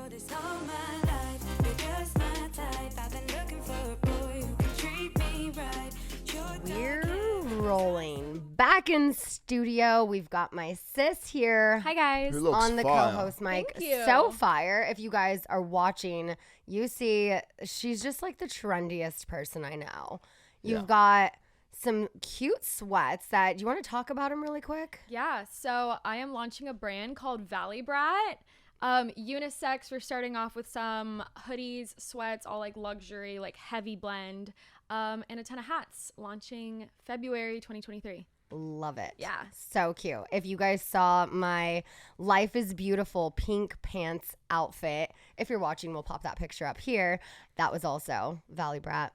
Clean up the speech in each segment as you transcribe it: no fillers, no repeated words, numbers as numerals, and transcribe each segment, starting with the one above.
for this all my life. You're just my type. I've been looking for a boy who can treat me right. We're rolling back in studio. We've got my sis here. Hi, guys. Who looks On the fire. co-host mic. Thank you. So fire. If you guys are watching, you see she's just like the trendiest person I know. You've got some cute sweats that, do you want to talk about them really quick? Yeah, so I am launching a brand called Brat. Unisex. We're starting off with some hoodies, sweats, all like luxury, like heavy blend, and a ton of hats. Launching February 2023. Love it. Yeah. So cute. If you guys saw my Life is Beautiful pink pants outfit, if you're watching, we'll pop that picture up here. That was also Brat.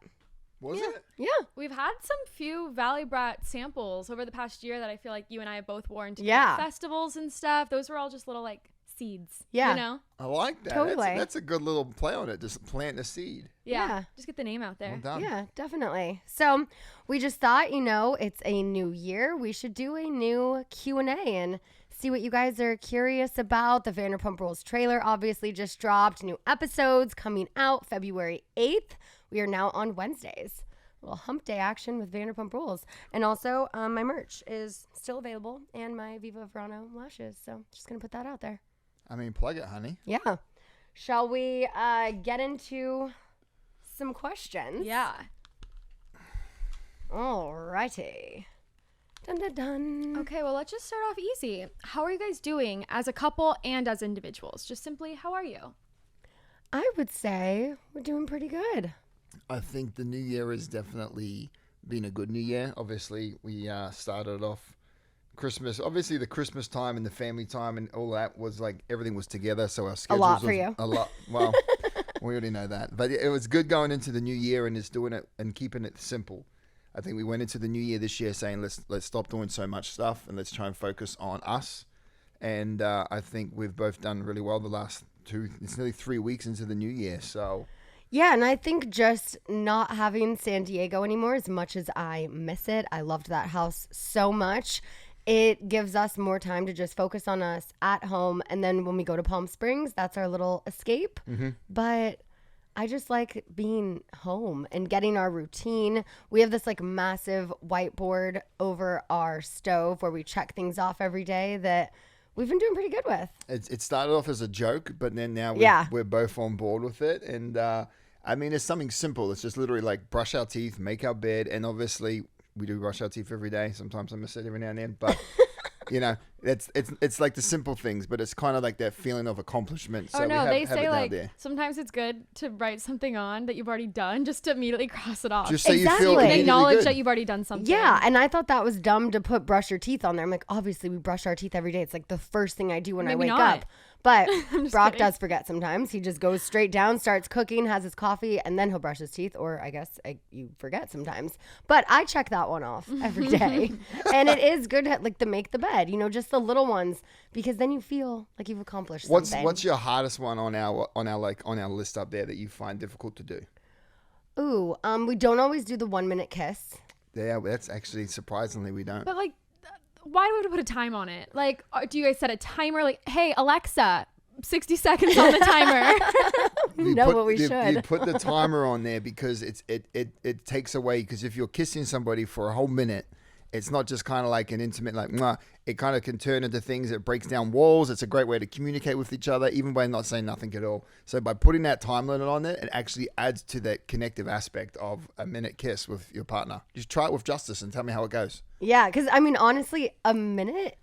Was it? Yeah. We've had some few Brat samples over the past year that I feel like you and I have both worn to Yeah. festivals and stuff. Those were all just little like seeds. Yeah. You know? I like that. Totally. That's a good little play on it. Just plant a seed. Yeah. Yeah. Just get the name out there. Well done. Yeah, definitely. So we just thought, it's a new year. We should do a new Q&A and see what you guys are curious about. The Vanderpump Rules trailer obviously just dropped. New episodes coming out February 8th. We are now on Wednesdays. A little hump day action with Vanderpump Rules. And also, my merch is still available and my Viva Verano lashes. So just going to put that out there. I mean, plug it, honey. Yeah. Shall we get into some questions? Yeah. Alrighty. Dun dun dun. Okay, well, let's just start off easy. How are you guys doing as a couple and as individuals? Just simply, how are you? I would say we're doing pretty good. I think the new year has definitely been a good new year. Obviously, we started off Christmas. Obviously, the Christmas time and the family time and all that was like everything was together. So our schedules lot for was you. a lot. Well, we already know that. But it was good going into the new year and just doing it and keeping it simple. I think we went into the new year this year saying let's stop doing so much stuff and let's try and focus on us. And I think we've both done really well the last it's nearly 3 weeks into the new year. So Yeah, and I think just not having San Diego anymore, as much as I miss it, I loved that house so much. It gives us more time to just focus on us at home. And then when we go to Palm Springs, that's our little escape. Mm-hmm. But I just like being home and getting our routine. We have this like massive whiteboard over our stove where we check things off every day that we've been doing pretty good with. it started off as a joke, but then now we're both on board with it. And I mean, it's something simple. It's just literally like brush our teeth, make our bed, and obviously we do brush our teeth every day. Sometimes I miss it every now and then, but it's like the simple things, but it's kind of like that feeling of accomplishment. So they have say it like down there. sometimes it's good to write something on that you've already done just to immediately cross it off. Just so you Exactly. feel And and immediately acknowledge good. that you've already done something. Yeah, and I thought that was dumb to put brush your teeth on there. I'm like, obviously we brush our teeth every day. It's like the first thing I do when I Maybe wake not. up. But just Brock kidding. does forget sometimes. He just goes straight down, starts cooking, has his coffee, and then he'll brush his teeth. Or I guess you forget sometimes. But I check that one off every day. And it is good to make the bed, just the little ones, because then you feel like you've accomplished something. What's your hardest one on our list up there that you find difficult to do? Ooh, we don't always do the 1 minute kiss. Yeah, that's actually surprisingly we don't. But like, why do we have to put a time on it? Like, do you guys set a timer? Like, hey, Alexa, 60 seconds on the timer. You put the timer on there because it takes away, because if you're kissing somebody for a whole minute, it's not just kind of like an intimate like mwah. It kind of can turn into things. It breaks down walls. It's a great way to communicate with each other, even by not saying nothing at all. So by putting that time limit on it actually adds to that connective aspect of a minute kiss with your partner. Just try it with Justice and tell me how it goes. Yeah, because I mean, honestly, a minute,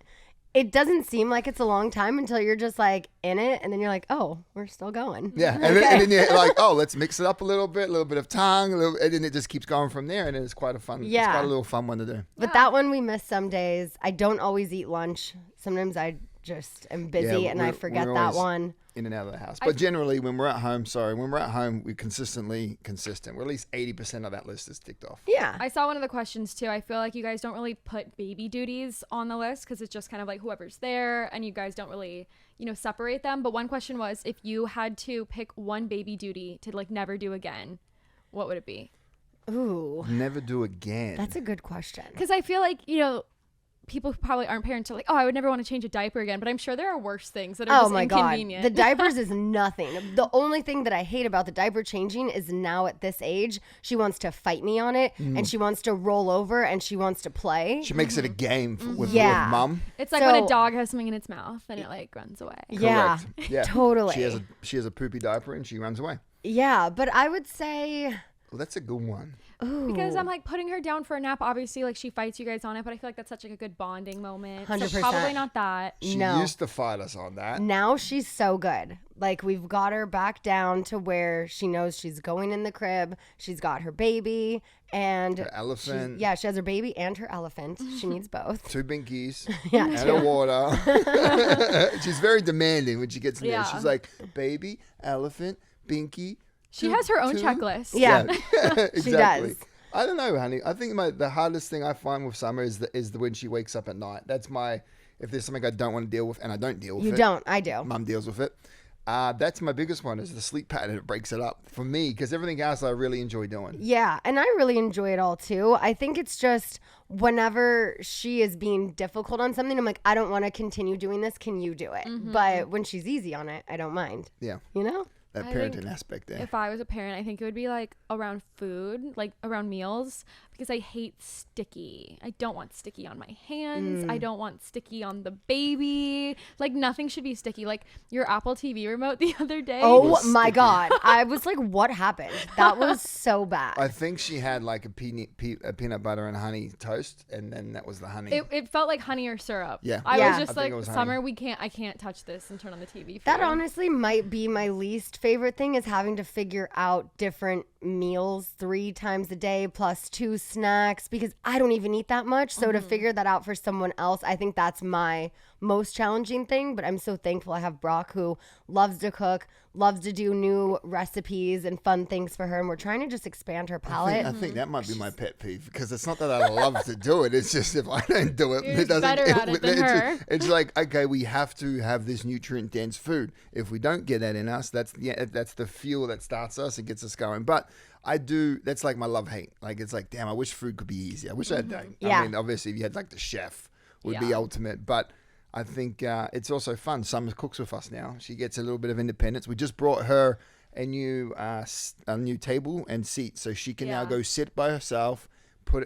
it doesn't seem like it's a long time until you're just like in it, and then you're like, oh, we're still going. Yeah, and then you're like, oh, let's mix it up a little bit of tongue, and then it just keeps going from there, and it's quite a fun, Yeah. it's quite a little fun one to do. But that one we miss some days. I don't always eat lunch. Sometimes I just am busy and I forget we're that always one. in and out of the house. But generally, when we're at home, we're consistently consistent. We're at least 80% of that list is ticked off. Yeah. I saw one of the questions too. I feel like you guys don't really put baby duties on the list because it's just kind of like whoever's there, and you guys don't really, separate them. But one question was, if you had to pick one baby duty to like never do again, what would it be? Ooh, Never do again. that's a good question. Because I feel like, people who probably aren't parents are like, oh, I would never want to change a diaper again. But I'm sure there are worse things that are just inconvenient. God. The diapers is nothing. The only thing that I hate about the diaper changing is now at this age, she wants to fight me on it and she wants to roll over and she wants to play. She makes it a game with mom. It's like when a dog has something in its mouth and it like runs away. Yeah, yeah, totally. She has a poopy diaper and she runs away. Yeah, but I would say... Well, that's a good one. Ooh. Because I'm like putting her down for a nap. Obviously, like she fights you guys on it, but I feel like that's such like a good bonding moment. 100%. So probably not that. She used to fight us on that. Now she's so good. Like we've got her back down to where she knows she's going in the crib. She's got her baby and her elephant. She has her baby and her elephant. She needs both. 2 binkies. Yeah, and a water. She's very demanding when she gets in there. She's like, baby, elephant, binky. She has her own checklist. Yeah. Exactly. She does. I don't know, honey. I think the hardest thing I find with Summer is the when she wakes up at night. That's if there's something I don't want to deal with, and I don't deal with it. You don't. I do. Mum deals with it. That's my biggest one is the sleep pattern. It breaks it up for me because everything else I really enjoy doing. Yeah, and I really enjoy it all too. I think it's just whenever she is being difficult on something, I'm like, I don't want to continue doing this. Can you do it? But when she's easy on it, I don't mind. Yeah. You know? That I parenting think aspect there. If I was a parent, I think it would be like around food, like around meals, because I hate sticky. I don't want sticky on my hands. I don't want sticky on the baby. Like nothing should be sticky. Like your Apple TV remote the other day. Oh my God. I was like, what happened? That was so bad. I think she had like a peanut butter and honey toast, and then that was the honey. It felt like honey or syrup. Yeah. I Yeah. was I just think like, it was Summer, honey. I can't touch this and turn on the TV. For That you. honestly might be my least favorite thing is having to figure out different meals 3 times a day plus 2 snacks because I don't even eat that much. So to figure that out for someone else, I think that's my most challenging thing. But I'm so thankful I have Brock who loves to cook, loves to do new recipes and fun things for her. And we're trying to just expand her palate. I think that might be my pet peeve because it's not that I love to do it. It's just if I don't do it, You're it doesn't. better at it than her. It's like okay, we have to have this nutrient dense food. If we don't get that in us, that's the fuel that starts us and gets us going. But I do. That's like my love hate. Like it's like damn, I wish food could be easy. I wish I had that. Yeah. I mean, obviously, if you had like the chef, would be ultimate. But I think it's also fun. Summer cooks with us now. She gets a little bit of independence. We just brought her a new table and seat, so she can now go sit by herself,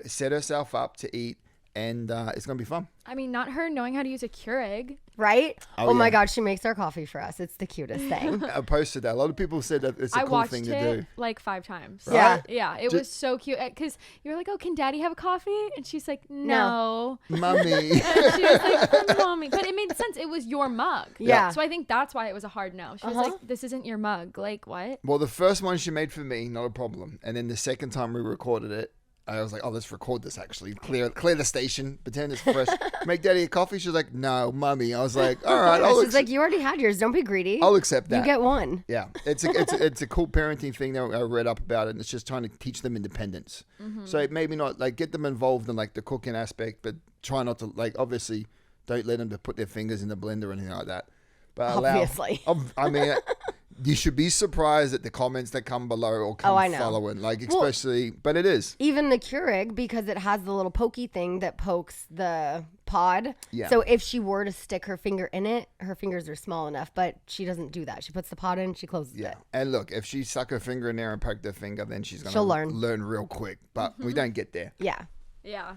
set herself up to eat, and it's gonna be fun. I mean, not her knowing how to use a Keurig. Right? Oh, Oh my yeah. God, she makes our coffee for us. It's the cutest thing. I posted that. A lot of people said that it's a I cool watched thing it to do. like 5 times. Yeah. Yeah, it was so cute because you were like, "Oh, can Daddy have a coffee?" And she's like, No. "No." Mummy. And she was like, "For Mommy," but it made sense. It was your mug. Yeah. So I think that's why it was a hard no. She was like, "This isn't your mug." Like what? Well, the first one she made for me, not a problem. And then the second time we recorded it, I was like, oh, let's record this actually. Clear the station. Pretend it's fresh. Make Daddy a coffee. She was like, no, Mummy. I was like, all right. She's like, you already had yours. Don't be greedy. I'll accept that. You get one. Yeah, it's a cool parenting thing that I read up about it, and it's just trying to teach them independence. So it maybe not like get them involved in like the cooking aspect, but try not to like obviously don't let them to put their fingers in the blender or anything like that. But Obviously. I mean, you should be surprised at the comments that come below or come I know. following, like especially, but it is. Even the Keurig, because it has the little pokey thing that pokes the pod. Yeah. So if she were to stick her finger in it, her fingers are small enough, but she doesn't do that. She puts the pod in, she closes Yeah, it. and look, if she stuck her finger in there and poked her finger, then she'll learn real quick. But we don't get there. Yeah. Yeah.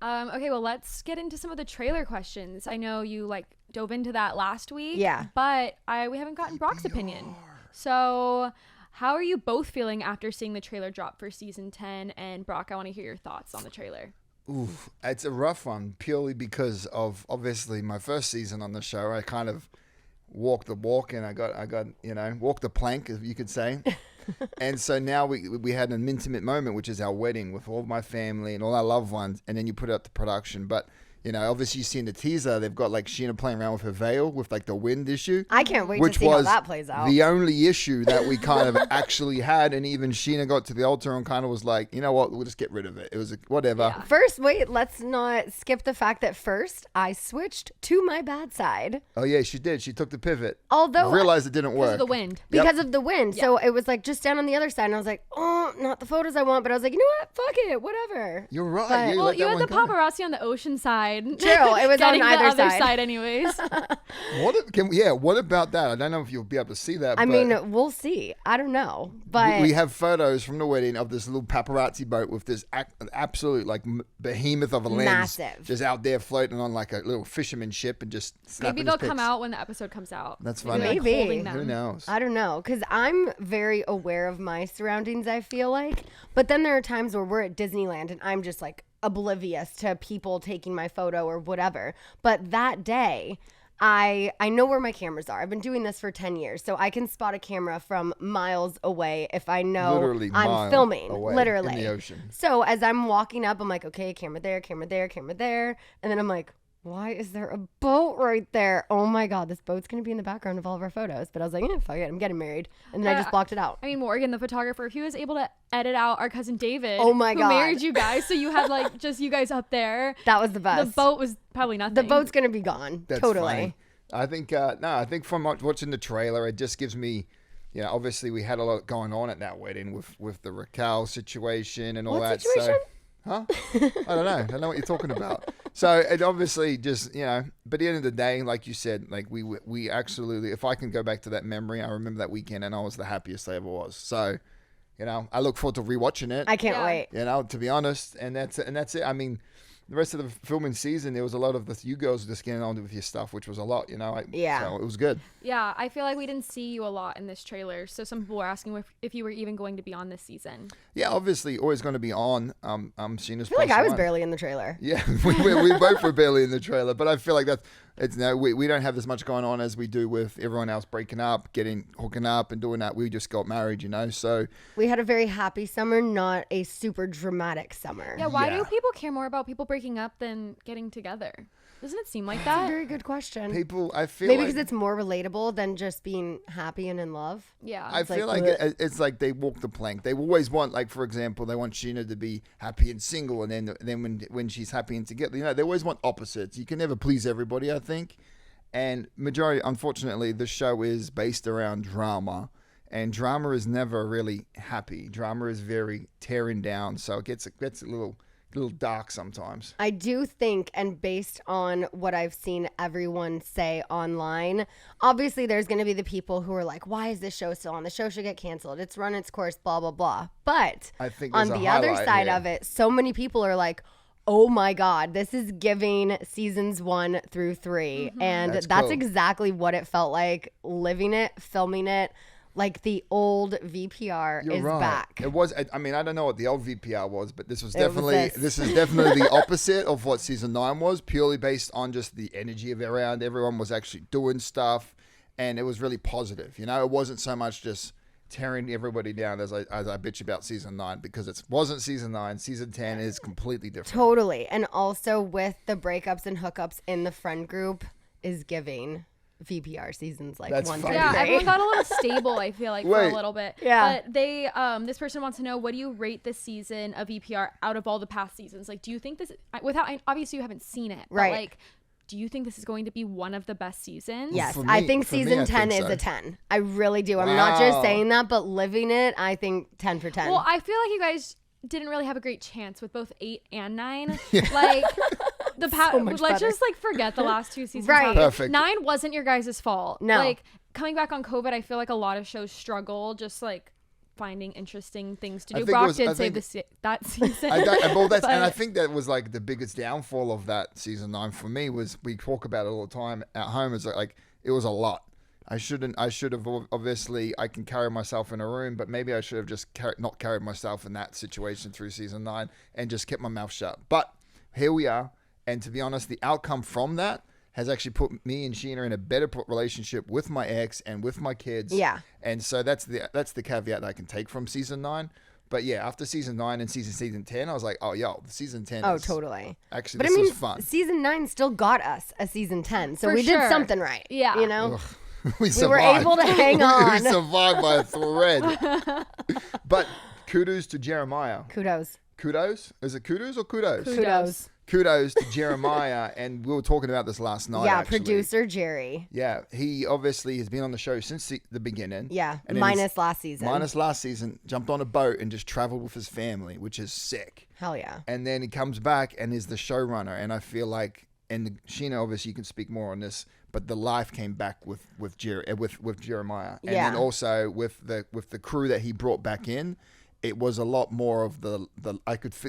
Okay, well, let's get into some of the trailer questions. I know you like dove into that last week. Yeah. But we haven't gotten Brock's opinion. So how are you both feeling after seeing the trailer drop for season 10? And Brock, I want to hear your thoughts on the trailer. Oof, it's a rough one purely because of obviously my first season on the show. I kind of walked the walk and I got walked the plank, if you could say. And so now we had an intimate moment, which is our wedding with all my family and all our loved ones, and then you put it up to production. But obviously you see in the teaser they've got like Scheana playing around with her veil with like the wind issue. I can't wait which to see how was that plays out. the only issue that we kind of actually had, and even Scheana got to the altar and kind of was like, you know what, we'll just get rid of it. It was whatever. Yeah. First, wait, let's not skip the fact that first I switched to my bad side. Oh yeah, she did. She took the pivot. Although realized it didn't work. Because of the wind. because of the wind. So it was like just down on the other side. And I was like, oh, not the photos I want. But I was like, you know what? Fuck it. Whatever. You're right. But- you Well, let you that had one the go. paparazzi on the ocean side side. True, it was on Getting either the other side. side anyways. What about that? I don't know if you'll be able to see that. I but mean, we'll see. I don't know, but we have photos from the wedding of this little paparazzi boat with this absolute like behemoth of a lens, Massive. just out there floating on like a little fisherman ship and just snapping Maybe they'll his come pics. out when the episode comes out. That's Maybe funny. they're, like, Maybe. holding them. Who knows? I don't know, because I'm very aware of my surroundings, I feel like. But then there are times where we're at Disneyland and I'm just like oblivious to people taking my photo or whatever. But that day, I know where my cameras are. I've been doing this for 10 years, so I can spot a camera from miles away if I know Literally I'm mile filming. away Literally. in the ocean. So as I'm walking up, I'm like, okay, camera there, camera there, camera there. And then I'm like, why is there a boat right there? Oh my God, this boat's going to be in the background of all of our photos. But I was like, yeah, fuck it, I'm getting married. And then I just blocked it out. I mean, Morgan, the photographer, he was able to edit out our cousin David. Oh my who God. married you guys. So you had like just you guys up there. That was the best. The boat was probably nothing. The boat's going to be gone. That's totally. funny. I think I think from watching the trailer, it just gives me, obviously we had a lot going on at that wedding with the Raquel situation and all What that. situation? So, I don't know what you're talking about. So it obviously just but at the end of the day, like you said, like we absolutely, if I can go back to that memory, I remember that weekend and I was the happiest I ever was. So, I look forward to rewatching it. I can't Yeah. wait. To be honest, and that's it. I mean, the rest of the filming season, there was a lot of you girls just getting on with your stuff, which was a lot, Yeah. So it was good. Yeah, I feel like we didn't see you a lot in this trailer. So some people were asking if you were even going to be on this season. Yeah, obviously, always going to be on. Scheana's I feel like I was one. barely in the trailer. Yeah, we both were barely in the trailer, but I feel like we don't have as much going on as we do with everyone else breaking up, hooking up, and doing that. We just got married, So We had a very happy summer, not a super dramatic summer. Yeah, why Yeah. do people care more about people breaking up than getting together? Doesn't it seem like That's a that? very good question. people, I feel Maybe like because it's more relatable than just being happy and in love. Yeah. I feel like bleh. it's like they walk the plank. They always want, like, for example, they want Scheana to be happy and single, and then when she's happy and together, they always want opposites. You can never please everybody, I think. And unfortunately, the show is based around drama, and drama is never really happy. Drama is very tearing down, so it gets a little dark sometimes. I do think, and based on what I've seen everyone say online, obviously there's going to be the people who are like, why is this show still on? The show should get canceled. It's run its course, blah, blah, blah. But I think on there's the a other highlight side here. of it, so many people are like, oh my God, this is giving seasons 1 through 3. And That's that's cool. exactly what it felt like, living it, filming it. Like the old VPR You're is right. back. It was. I mean, I don't know what the old VPR was, but this was It was definitely. this. This is definitely the opposite of what season 9 was. Purely based on just the energy of around. Everyone was actually doing stuff, and it was really positive. It wasn't so much just tearing everybody down as I bitch about season 9, because it wasn't season 9. Season 10 is completely different. Totally. And also with the breakups and hookups in the friend group is giving VPR seasons like That's 1 funny. through Yeah, 3. everyone got a little stable, I feel like, for Wait. a little bit. Yeah. But they, this person wants to know, what do you rate this season of VPR out of all the past seasons? Like, do you think this, obviously you haven't seen it, Right. but like, do you think this is going to be one of the best seasons? Yes, For I me- think for me, season I 10 think is so. a 10. I really do. I'm not just Wow. saying that, but living it, I think 10 for 10. Well, I feel like you guys didn't really have a great chance with both 8 and 9. Like, the So much let's better. just like forget the last 2 seasons. Right. happened. Perfect. 9 wasn't your guys' fault. No. Like, coming back on COVID, I feel like a lot of shows struggle just like finding interesting things to I do. think it Brock was- I did save think- that season. And I But- think that was like the biggest downfall of that season 9 for me. Was we talk about it all the time at home. Is like it was a lot. I should have obviously, I can carry myself in a room, but maybe I should have just not carried myself in that situation through season 9 and just kept my mouth shut. But here we are, and to be honest, the outcome from that has actually put me and Scheana in a better relationship with my ex and with my kids. Yeah. And so that's the caveat that I can take from season 9. But yeah, after season 9 and season 10, I was like, oh, yo, season 10 oh, is totally. actually, But this I mean, is fun. season 9 still got us a season 10. So For we sure. did something right. Yeah. You know? We were able to hang on. We survived by a thread. But kudos to Jeremiah. Kudos. Kudos? Is it kudos or kudos? Kudos. kudos to Jeremiah, and we were talking about this last night. Yeah, actually. producer Jerry. Yeah, he obviously has been on the show since the beginning. Yeah, And then minus last season. Minus last season, jumped on a boat and just traveled with his family, which is sick. Hell yeah. And then he comes back and is the showrunner, and I feel like, and Scheana, obviously, you can speak more on this, but the life came back with Jeremiah, and Yeah. then also with the crew that he brought back in. It was a lot more of the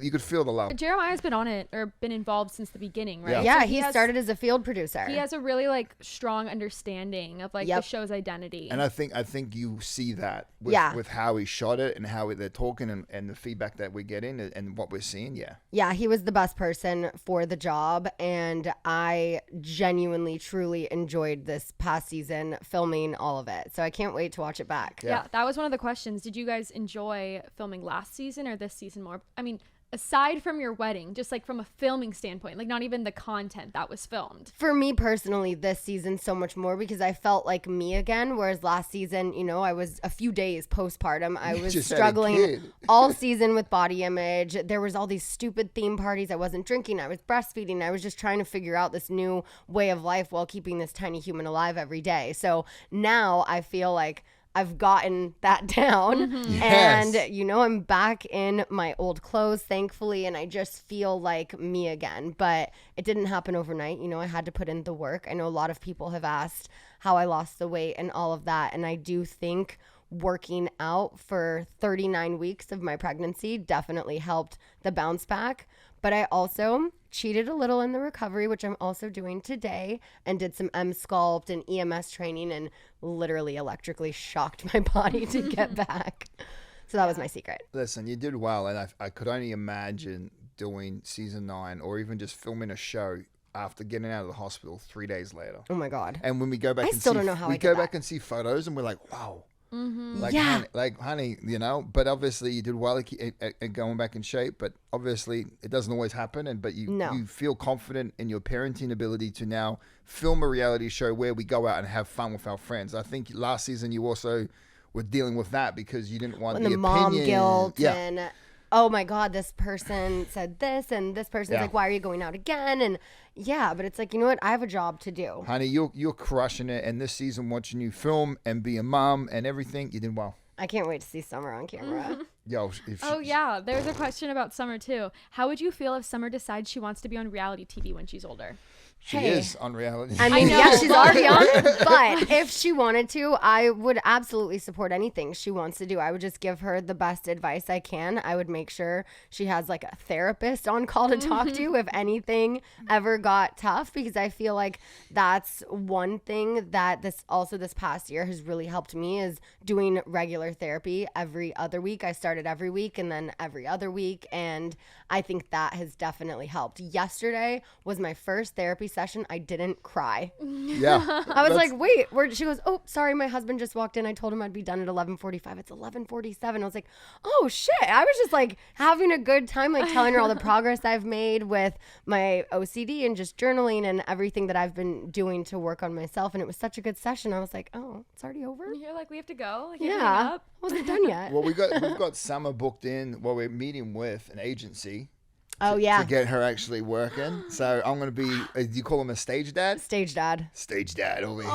you could feel the love. Jeremiah's been on it or been involved since the beginning, right? Yeah, So he started as a field producer. He has a really like strong understanding of like Yep. the show's identity. And I think you see that with how he shot it and how they're talking and the feedback that we're getting and what we're seeing. Yeah. Yeah, he was the best person for the job, and I genuinely, truly enjoyed this past season filming all of it. So I can't wait to watch it back. Yeah, that was one of the questions. Did you guys enjoy filming last season or this season more? I mean, aside from your wedding, just like from a filming standpoint, like not even the content that was filmed. For me personally, this season so much more because I felt like me again, whereas last season, you know, I was a few days postpartum. I was just had a struggling kid. all season with body image. There was all these stupid theme parties. I wasn't drinking. I was breastfeeding. I was just trying to figure out this new way of life while keeping this tiny human alive every day. So now I feel like I've gotten that down Yes. and, you know, I'm back in my old clothes, thankfully, and I just feel like me again. But it didn't happen overnight. You know, I had to put in the work. I know a lot of people have asked how I lost the weight and all of that. And I do think working out for 39 weeks of my pregnancy definitely helped the bounce back. But I also cheated a little in the recovery, which I'm also doing today, and did some M-Sculpt and EMS training and literally electrically shocked my body to get back. So that was my secret. Listen, you did well, and I could only imagine doing season 9 or even just filming a show after getting out of the hospital 3 days later. Oh my God. And when we go back, I and still see, don't know how we I go did back that. and see photos, and we're like, wow. Like, Yeah. honey, you know. But obviously, you did well at going back in shape. But obviously, it doesn't always happen. But you feel confident in your parenting ability to now film a reality show where we go out and have fun with our friends. I think last season you also were dealing with that because you didn't want And the mom opinion. guilt Yeah. and oh my God, this person said this and this person's Yeah. like, why are you going out again? And yeah, but it's like, you know what? I have a job to do. Honey, you're crushing it. And this season, watching you film and be a mom and everything, you did well. I can't wait to see Summer on camera. Yo, if Oh yeah, there's a question about Summer too. How would you feel if Summer decides she wants to be on reality TV when she's older? she Hey. is on reality. I mean, know, yeah, she's but- already on it, but if she wanted to, I would absolutely support anything she wants to do. I would just give her the best advice I can. I would make sure she has like a therapist on call to talk to if anything ever got tough, because I feel like that's one thing that this past year has really helped me is doing regular therapy every other week. I started every week and then every other week, and I think that has definitely helped. Yesterday was my first therapy session. I didn't cry. Yeah. I was like, wait, where? She goes, oh, sorry, my husband just walked in. I told him I'd be done at 11:45. It's 11:47. I was like, oh shit. I was just like having a good time, like telling her all the progress I've made with my OCD and just journaling and everything that I've been doing to work on myself. And it was such a good session. I was like, oh, it's already over? You're like, we have to go. Like, you're Yeah. hanging up. I wasn't done yet. Well, we've got Summer booked in. Well, we're meeting with an agency Oh, yeah. to get her actually working. So I'm going to be. Do you call him a stage dad? Stage dad. Stage dad over here.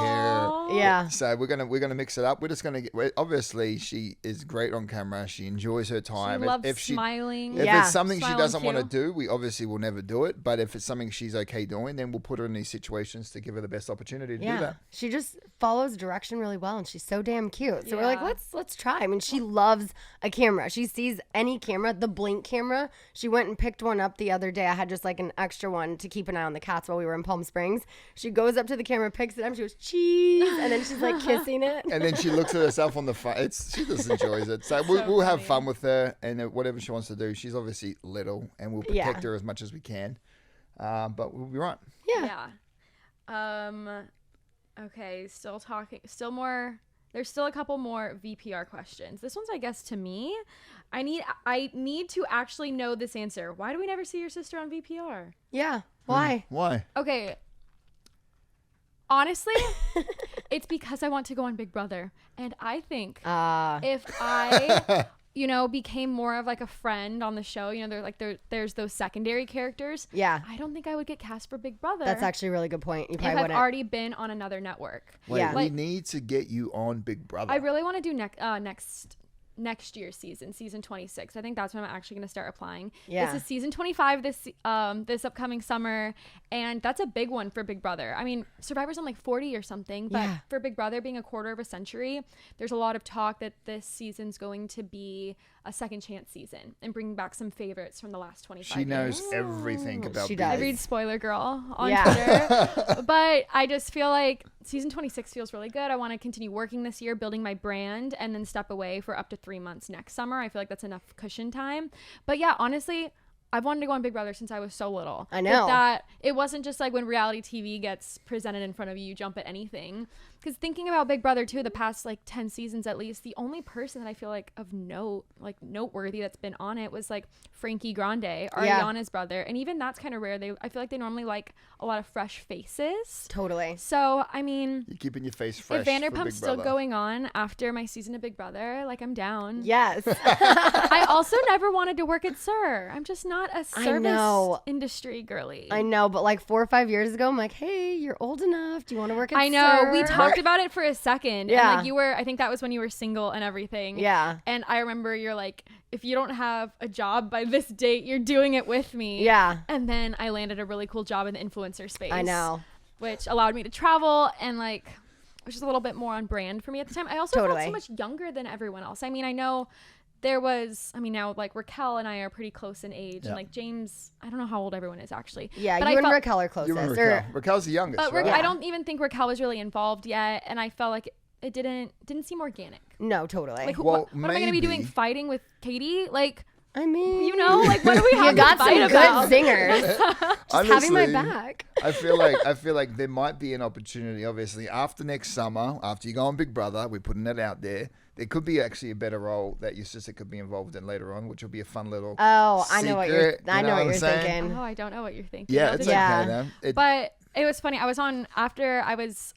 Yeah. So we're gonna mix it up. We're just gonna get. Obviously, she is great on camera. She enjoys her time. She loves if smiling. If Yeah. it's something she Smiling doesn't want to cue. do, we obviously will never do it. But if it's something she's okay doing, then we'll put her in these situations to give her the best opportunity to do Yeah. that. She just follows direction really well, and she's so damn cute. So we're like, Yeah. let's try. I mean, she loves a camera. She sees any camera, the Blink camera. She went and picked one up the other day. I had just like an extra one to keep an eye on the cats while we were in Palm Springs. She goes up to the camera, picks it up, she goes, cheese, and then she's like kissing it. And then she looks at herself on the phone. She just enjoys it. So we'll have funny. fun with her and whatever she wants to do. She's obviously little, and we'll protect Yeah. her as much as we can. But we'll be right. Yeah. Okay, still more. There's still a couple more VPR questions. This one's, I guess, to me. I need to actually know this answer. Why do we never see your sister on VPR? Yeah. Why? Why? Okay. Honestly, it's because I want to go on Big Brother. And I think if I you know, became more of like a friend on the show. You know, there's those secondary characters. Yeah. I don't think I would get cast for Big Brother. That's actually a really good point. You if probably I've wouldn't. already been on another network. Wait, Yeah. we need to get you on Big Brother. I really want to do next year's season 26. I think that's when I'm actually going to start applying. Yeah. This is season 25 this upcoming summer, and that's a big one for Big Brother. I mean, Survivor's on like 40 or something, but Yeah. for Big Brother being a quarter of a century, there's a lot of talk that this season's going to be a second chance season and bringing back some favorites from the last 25 She knows years. everything about She Big does. I Brother. read Spoiler Girl on Yeah. Twitter, but I just feel like season 26 feels really good. I want to continue working this year, building my brand, and then step away for up to 3 months next summer. I feel like that's enough cushion time. But yeah, honestly, I've wanted to go on Big Brother since I was so little. I know. That it wasn't just like when reality TV gets presented in front of you, you jump at anything. Because thinking about Big Brother too, the past like 10 seasons at least, the only person that I feel like of note, like noteworthy that's been on it was like Frankie Grande, Ariana's brother. And even that's kind of rare. I feel like they normally like a lot of fresh faces. Totally. So, I mean, You're keeping your face fresh. if for Vanderpump's Big still Brother. going on after my season of Big Brother, like I'm down. Yes. I also never wanted to work at SUR. I'm just not a I service know. industry girly. I know, but like 4 or 5 years ago, I'm like, hey, you're old enough. Do you want to work at I know. SUR? We talked about it for a second. Yeah. And like I think that was when you were single and everything. Yeah. And I remember you're like, if you don't have a job by this date, you're doing it with me. Yeah. And then I landed a really cool job in the influencer space. I know. Which allowed me to travel and like, which is a little bit more on brand for me at the time. I also Totally. felt so much younger than everyone else. I mean, I know now like Raquel and I are pretty close in age, Yeah. and like James, I don't know how old everyone is actually. Yeah, but you I and felt, Raquel are closest. You remember or- Raquel. Raquel's the youngest, but right? I don't even think Raquel was really involved yet, and I felt like it didn't seem organic. No, totally. Like, Well, what am I gonna be doing? maybe. Fighting with Katie? Like, I mean, you know, like what do we have you got to some fight good about? zingers. Just having my Honestly, back. I feel like there might be an opportunity. Obviously, after next summer, after you go on Big Brother, we're putting it out there. There could be actually a better role that your sister could be involved in later on, which will be a fun little. Oh, I know what you're. secret, I you know what I'm you're saying? thinking. Oh, I don't know what you're thinking. Yeah, I'll it's just- Yeah. okay, man. But it was funny. I was on after I was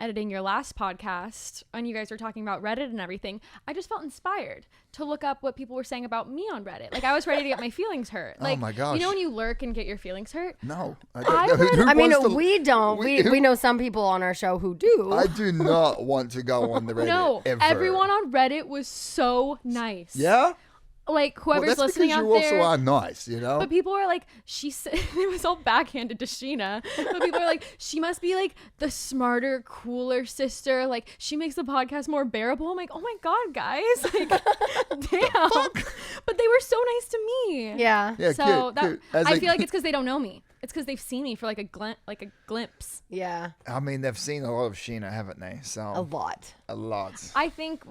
editing your last podcast, and you guys were talking about Reddit and everything. I just felt inspired to look up what people were saying about me on Reddit. Like I was ready to get my feelings hurt. Like, my gosh. you know when you lurk and get your feelings hurt? No, I I don't know. would- Who I mean, wants to- we don't. We know some people on our show who do. I do not want to go on the Reddit. No, ever. everyone on Reddit was so nice. Yeah. Like Well, whoever's that's listening because out you also there. are nice, you know. But people were like, she said, it was all backhanded to Scheana. But people are like, she must be like the smarter, cooler sister. Like, she makes the podcast more bearable. I'm like, oh my God, guys. Like, damn. But they were so nice to me. Yeah. Yeah, So cute, that, cute. As I like- feel like it's because they don't know me. It's because they've seen me for like a glimpse. Yeah. I mean, they've seen a lot of Scheana, haven't they? A So lot. a lot. I think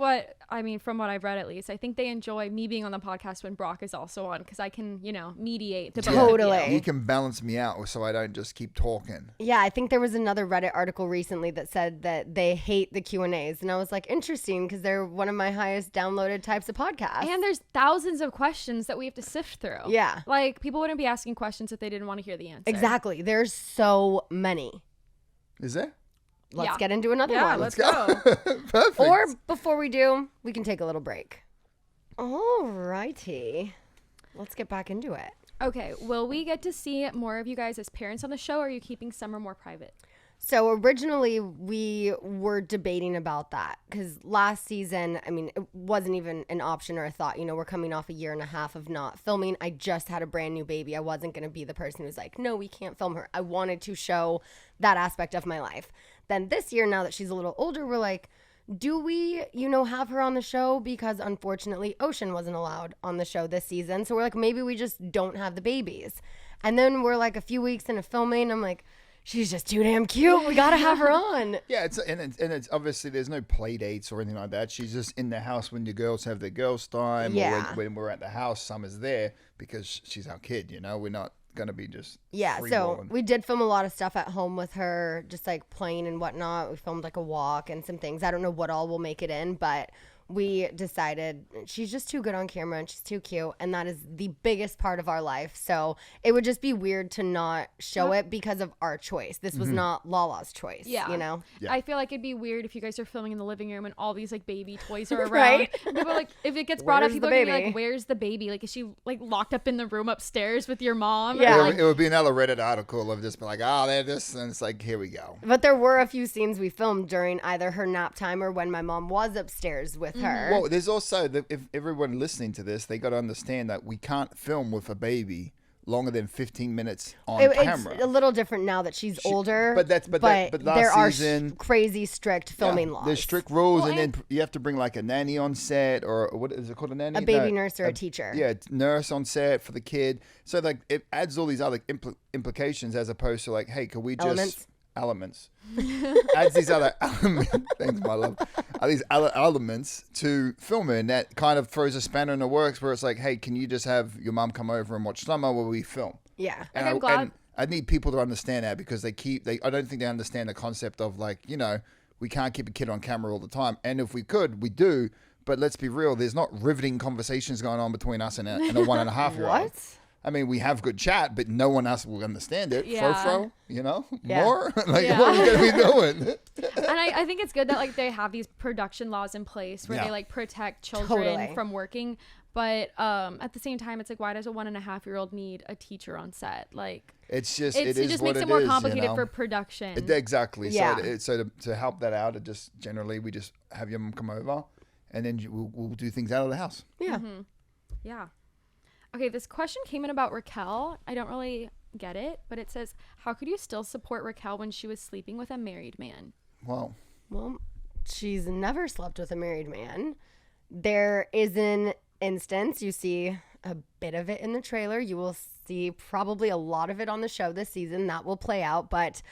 from what I've read at least, I think they enjoy me being on the podcast when Brock is also on because I can, mediate the both of you. Totally. You can balance me out so I don't just keep talking. Yeah, I think there was another Reddit article recently that said that they hate the Q&As. And I was like, interesting, because they're one of my highest downloaded types of podcasts. And there's thousands of questions that we have to sift through. Yeah. Like, people wouldn't be asking questions if they didn't want to hear the answer. Exactly. There's so many. Is there? Let's Yeah. get into another Yeah, one. let's go. Perfect. Or before we do, we can take a little break. All righty. Let's get back into it. Okay, will we get to see more of you guys as parents on the show, or are you keeping summer more private? So originally we were debating about that because last season, I mean, it wasn't even an option or a thought. We're coming off a year and a half of not filming. I just had a brand new baby. I wasn't going to be the person who's like, no, we can't film her. I wanted to show that aspect of my life. Then this year, now that she's a little older, we're like, do we, have her on the show? Because unfortunately, Ocean wasn't allowed on the show this season. So we're like, maybe we just don't have the babies. And then we're like a few weeks into filming. I'm like, she's just too damn cute. We got to have her on. Yeah, it's obviously there's no play dates or anything like that. She's just in the house when your girls have their girls' time. Yeah. Or when we're at the house, Summer's there because she's our kid. We're not gonna be just Yeah, so freeballing. we did film a lot of stuff at home with her, just like playing and whatnot. We filmed like a walk and some things. I don't know what all will make it in, but we decided she's just too good on camera and she's too cute, and that is the biggest part of our life. So it would just be weird to not show it because of our choice. This was not Lala's choice. Yeah. You know? Yeah. I feel like it'd be weird if you guys are filming in the living room and all these like baby toys are around. Right? People are like, if it gets brought up, Where's people the are gonna be baby? like, "Where's the baby? Like, is she like locked up in the room upstairs with your mom?" Yeah. Or, It like, would, it would be another Reddit article of just be like, oh, they're this, and it's like, here we go. But there were a few scenes we filmed during either her nap time or when my mom was upstairs with her. Well, there's also, if everyone listening to this, they got to understand that we can't film with a baby longer than 15 minutes on camera. It's a little different now that she's older. but last there are season- crazy strict filming laws. There's strict rules, Well, and then you have to bring like a nanny on set, or what is it called, a nanny? A baby nurse or a teacher. Yeah, nurse on set for the kid. So like it adds all these other implications as opposed to like, hey, could we just elements? Adds these other elements. Thanks, my love. These other elements to filming that kind of throws a spanner in the works, where it's like, hey, can you just have your mom come over and watch Summer while we film? Yeah. And I'm glad- and I need people to understand that, because I don't think they understand the concept of like, we can't keep a kid on camera all the time. And if we could, we do. But let's be real, there's not riveting conversations going on between us and a 1.5-year-old. What? I mean, we have good chat, but no one else will understand it. Yeah. Fro, Yeah. more? Like, Yeah. what are you going to be doing? and I think it's good that like they have these production laws in place where Yeah. they like protect children Totally. from working. But at the same time, it's like, why does a 1.5-year-old need a teacher on set? Like, It just just what makes it it more is, complicated for production. Exactly. Yeah. So to help that out, it just generally we just have your mom come over, and then we'll do things out of the house. Yeah. Yeah. Okay, this question came in about Raquel. I don't really get it, but it says, how could you still support Raquel when she was sleeping with a married man? Wow. Well, she's never slept with a married man. There is an instance, you see a bit of it in the trailer. You will see probably a lot of it on the show this season. That will play out. But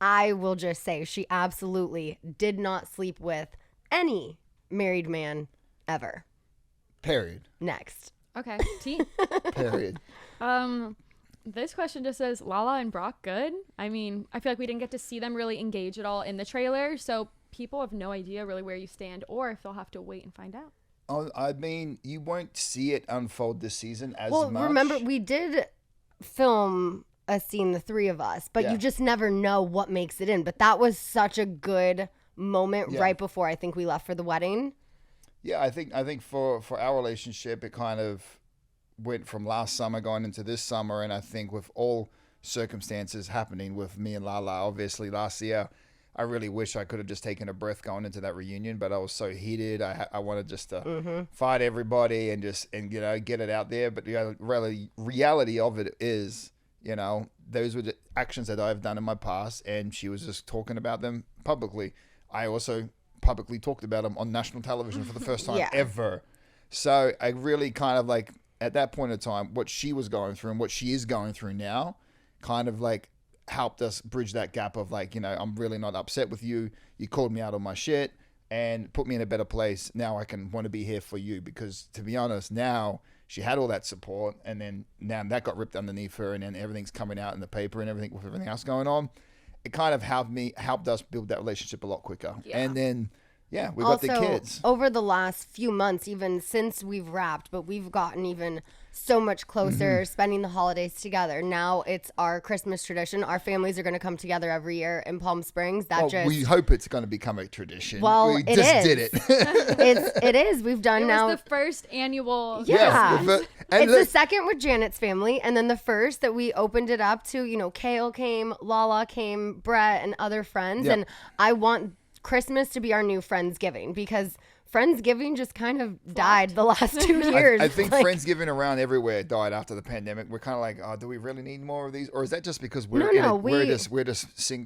I will just say she absolutely did not sleep with any married man ever. Period. Next. Okay, T. Period. This question just says, Lala and Brock good? I mean, I feel like we didn't get to see them really engage at all in the trailer, so people have no idea really where you stand or if they'll have to wait and find out. I mean, you won't see it unfold this season as Well, much. remember, we did film a scene, the three of us, but Yeah. you just never know what makes it in. But that was such a good moment Yeah. right before I think we left for the wedding. Yeah, I think for our relationship, it kind of went from last summer going into this summer, and I think with all circumstances happening with me and Lala, obviously last year, I really wish I could have just taken a breath going into that reunion, but I was so heated. I wanted just to fight everybody and get it out there. But the reality of it is, those were the actions that I've done in my past, and she was just talking about them publicly. I also publicly talked about them on national television for the first time Yeah. ever. So I really kind of like, at that point in time, what she was going through and what she is going through now kind of like helped us bridge that gap of like, I'm really not upset with you. You called me out on my shit and put me in a better place. Now I can want to be here for you, because to be honest, now she had all that support, and then now that got ripped underneath her, and then everything's coming out in the paper and everything with everything else going on. It kind of helped us build that relationship a lot quicker. Yeah. And then, yeah, we got the kids. Over the last few months, even since we've wrapped, but we've gotten even so much closer, spending the holidays together. Now it's our Christmas tradition. Our families are going to come together every year in Palm Springs. We hope it's going to become a tradition. Well, we it just is. did it. it is. We've done It now. was the first annual. Yeah. And It's the second with Janet's family, and then the first that we opened it up to, Kale came, Lala came, Brat, and other friends. Yeah. And I want Christmas to be our new Friendsgiving, because Friendsgiving just kind of died the last 2 years. I think Like, Friendsgiving around everywhere died after the pandemic. We're kind of like, oh, do we really need more of these, or is that just because we're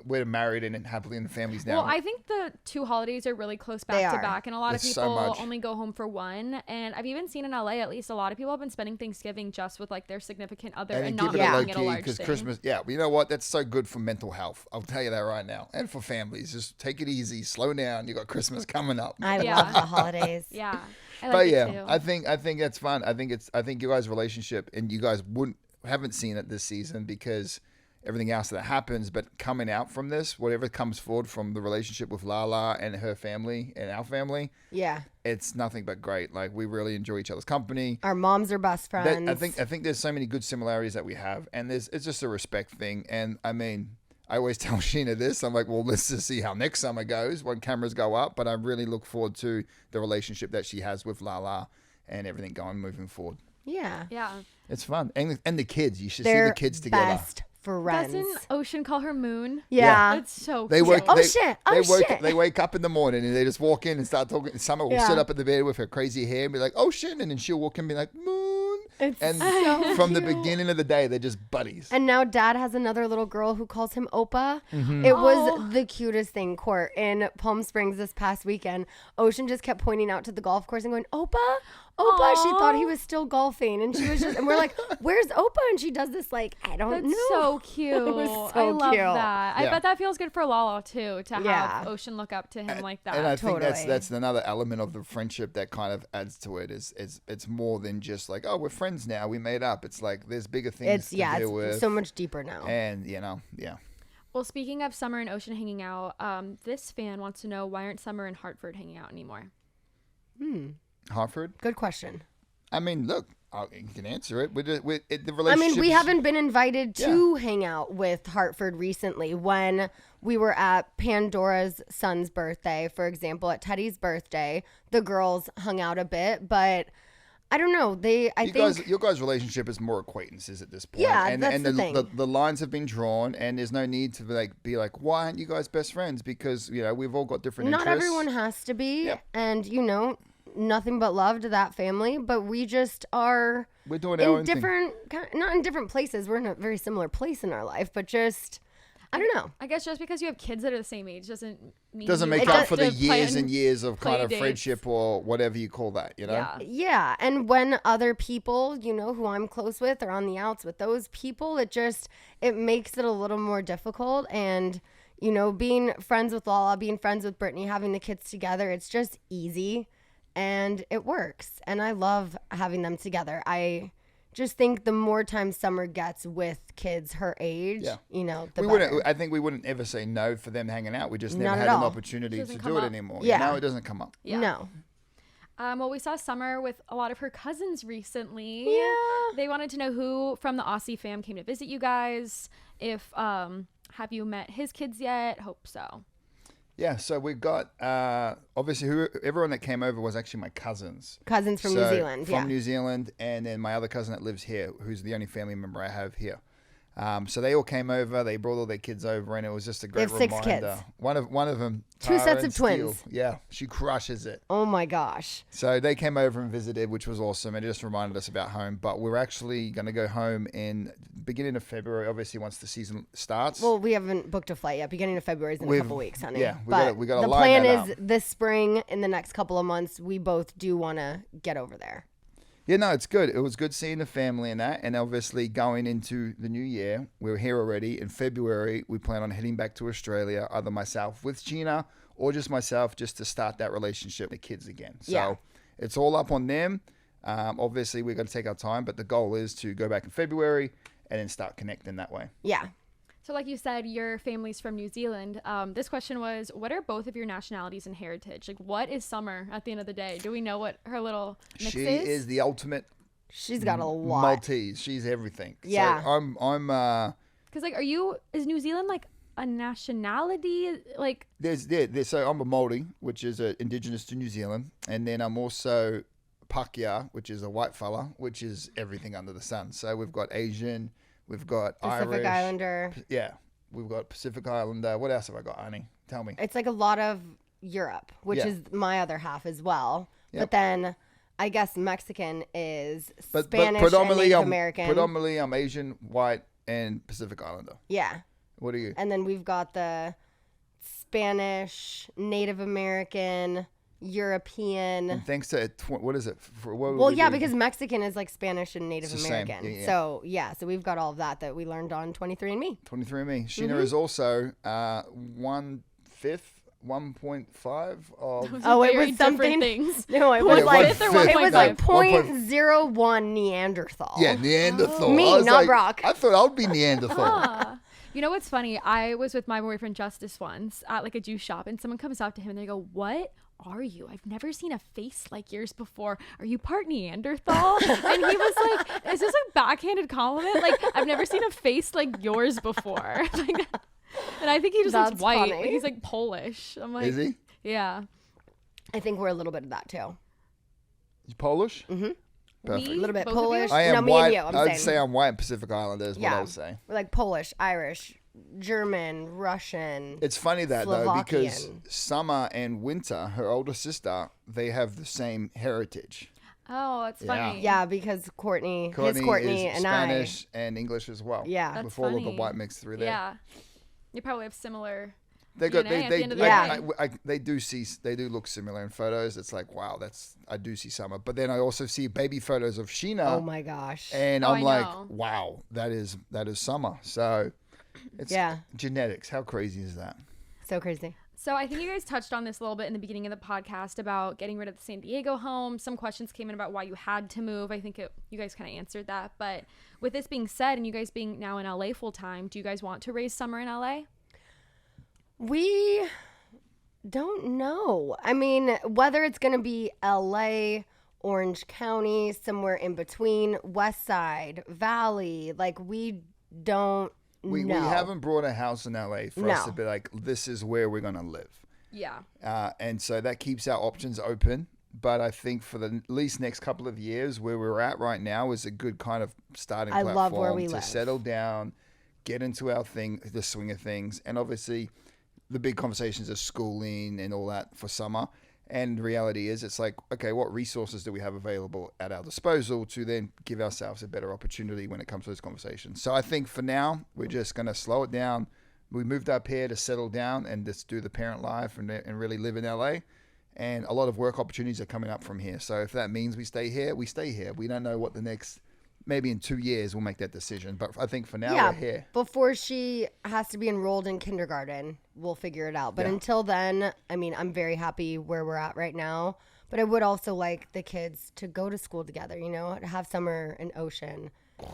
we're married and happily in the families now? Well, I think the two holidays are really close They back to are. back, and a lot of It's so people much. only go home for one. And I've even seen in LA, at least, a lot of people have been spending Thanksgiving just with like their significant other and and then not keep it low making it a key, large because thing. Christmas. Yeah, you know what? That's so good for mental health. I'll tell you that right now, and for families, just take it easy, slow down. You got Christmas coming up. I Yeah. love the holidays. Yeah, I But like yeah, it too. I think that's fun. I think you guys' relationship, and you guys haven't seen it this season because everything else that happens. But coming out from this, whatever comes forward from the relationship with Lala and her family and our family, Yeah. it's nothing but great. Like, we really enjoy each other's company. Our moms are best friends. I think there's so many good similarities that we have, and it's just a respect thing. And I mean, I always tell Scheana this. I'm like, well, let's just see how next summer goes when cameras go up. But I really look forward to the relationship that she has with Lala and everything moving forward. Yeah. Yeah. It's fun. And the kids. You should They're see the kids together. best friends. Doesn't Ocean call her Moon? Yeah. That's so They cute. work. Oh, they, shit. They Oh, work. shit. They wake up in the morning and they just walk in and start talking. Summer will Yeah. sit up at the bed with her crazy hair and be like, "Ocean," and then she'll walk in and be like, "Moon." It's And so from the cute. beginning of the day, they're just buddies. And now Dad has another little girl who calls him Opa. Mm-hmm. It Oh. was the cutest thing, Court. In Palm Springs this past weekend, Ocean just kept pointing out to the golf course and going, Opa, Opa. She thought he was still golfing. And she was just, and we're like, where's Opa? And she does this like, I don't That's know. so cute. It was so I love cute. that. I Yeah. bet that feels good for Lala too, to Yeah. have Ocean look up to him like that. And I think Totally. that's another element of the friendship that kind of adds to it. Is it's more than just like, oh, we're friends now, we made up. It's like there's bigger things to deal with. It's so much deeper now. And yeah. Well, speaking of Summer and Ocean hanging out, this fan wants to know, why aren't Summer and Hartford hanging out anymore? Hartford. Good question. I mean, look, you can answer it. The I relationship. mean, we haven't been invited to hang out with Hartford recently. When we were at Pandora's son's birthday, for example, at Teddy's birthday, the girls hung out a bit, but I don't know. Your guys' relationship is more acquaintances at this point. Yeah, and, that's and the thing. the lines have been drawn, and there's no need to be like, why aren't you guys best friends? Because we've all got different not interests. everyone has to be, Yep. and nothing but love to that family. But we just are We're doing our in own thing. different, not in different places. We're in a very similar place in our life, but just I don't know. I guess just because you have kids that are the same age doesn't mean Doesn't you make have up for the to years plan and years of kind play of dates. friendship or whatever you call that, Yeah. Yeah, and when other people, who I'm close with are on the outs with those people, it makes it a little more difficult. And, being friends with Lala, being friends with Brittany, having the kids together, it's just easy and it works. And I love having them together. I just think the more time Summer gets with kids her age, Yeah. the We better. I think we wouldn't ever say no for them hanging out. We just never Not had at an all. opportunity to Doesn't do come it up. anymore. Yeah. It doesn't come up. Yeah. No. Well, we saw Summer with a lot of her cousins recently. Yeah. They wanted to know who from the Aussie fam came to visit you guys. If have you met his kids yet? Hope so. Yeah, so we got obviously everyone that came over was actually my cousins. Cousins from New So, Zealand. From Yeah. New Zealand, and then my other cousin that lives here, who's the only family member I have here. So they all came over. They brought all their kids over, and it was just a great have 6 reminder. kids. One of them, Two Tara sets and of twins. Steele, yeah, she crushes it. Oh my gosh. So they came over and visited, which was awesome. It just reminded us about home. But we're actually going to go home in beginning of February. Obviously, once the season starts. Well, we haven't booked a flight yet. Beginning of February is in a We've- couple weeks, honey. yeah, we gotta the line plan that is up. this spring, in the next couple of months, we both do want to get over there. Yeah, no, it's good. It was good seeing the family and that. And obviously going into the new year, we're here already. In February, we plan on heading back to Australia, either myself with Scheana or just myself, just to start that relationship with the kids again. So Yeah. it's all up on them. Obviously, we're going to take our time, but the goal is to go back in February and then start connecting that way. Yeah. So like you said, your family's from New Zealand. This question was, what are both of your nationalities and heritage? Like, what is Summer at the end of the day? Do we know what her little mix She is the ultimate She's got a lot. Maltese. She's everything. Yeah. So I'm Because like, is New Zealand like a nationality? Like, so I'm a Māori, which is indigenous to New Zealand, and then I'm also Pakeha, which is a white fella, which is everything under the sun. So we've got Asian, we've got Pacific Irish, Islander. yeah, we've got Pacific Islander. What else have I got, Annie? Tell me. It's like a lot of Europe, which Yeah. is my other half as well. Yep. But then I guess Mexican is But Spanish predominantly and Native I'm American. predominantly I'm Asian, white, and Pacific Islander. Yeah. What are you? And then we've got the Spanish, Native American, European. And thanks to what is it? What Well, we yeah, do? because Mexican is like Spanish and Native It's the same. American. Yeah, yeah. So, so we've got all of that we learned on 23andMe. 23andMe. Scheana Mm-hmm. is also 1.5 of. Oh, it very was something. different things. No, it Yeah, was like fifth or it was like 1.5? 0.01 Neanderthal. Yeah, Neanderthal. Me, I was not Brock. I thought I would be Neanderthal. Ah. You know what's funny? I was with my boyfriend Justice once at like a juice shop, and someone comes up to him and they go, "What are you? I've never seen a face like yours before. Are you part Neanderthal?" And he was like, "Is this a backhanded compliment? Like, I've never seen a face like yours before." Like, and I think he just looks That's white. funny. Like, he's like Polish. I'm like, Is he? Yeah. I think we're a little bit of that too. You Polish? Mm-hmm. Perfect. A little bit Both of you? Polish. I am no, me white. and you. I'm I would saying. say I'm white and Pacific Islander is what I would say. We're like Polish, Irish, German, Russian. It's funny that though, because Slovakian. Summer and Winter, her older sister, they have the same heritage. Oh, that's Yeah. funny. Yeah, because Courtney Cortney is is and Spanish and English as well. Yeah. That's before all of the funny. white mixed through there. Yeah. You probably have similar. They got DNA at the end of the day. they do look similar in photos. It's like, wow, I do see Summer, but then I also see baby photos of Scheana. I. Oh my gosh. And Oh, I'm I like, know. wow, that is Summer. So it's genetics. How crazy is that? So crazy. So I think you guys touched on this a little bit in the beginning of the podcast about getting rid of the San Diego home. Some questions came in about why you had to move. I think you guys kind of answered that. But with this being said, and you guys being now in LA full time, do you guys want to raise Summer in LA? We don't know. I mean, whether it's going to be LA, Orange County, somewhere in between, West Side, Valley, like we don't We know. haven't brought a house in LA for us No. to be like, this is where we're gonna live. Yeah. And so that keeps our options open. But I think for the at least next couple of years, where we're at right now is a good kind of starting I platform love where we to live. settle down, get into our thing, the swing of things. And obviously, the big conversations of schooling and all that for Summer. And the reality is, it's like, okay, what resources do we have available at our disposal to then give ourselves a better opportunity when it comes to those conversations? So I think for now, we're just going to slow it down. We moved up here to settle down and just do the parent life and really live in LA. And a lot of work opportunities are coming up from here. So if that means we stay here, we stay here. We don't know what the next, maybe in 2 years, we'll make that decision. But I think for now, we're here. Before she has to be enrolled in kindergarten, we'll figure it out. But Yeah. until then, I mean, I'm very happy where we're at right now. But I would also like the kids to go to school together, you know, to have summer and ocean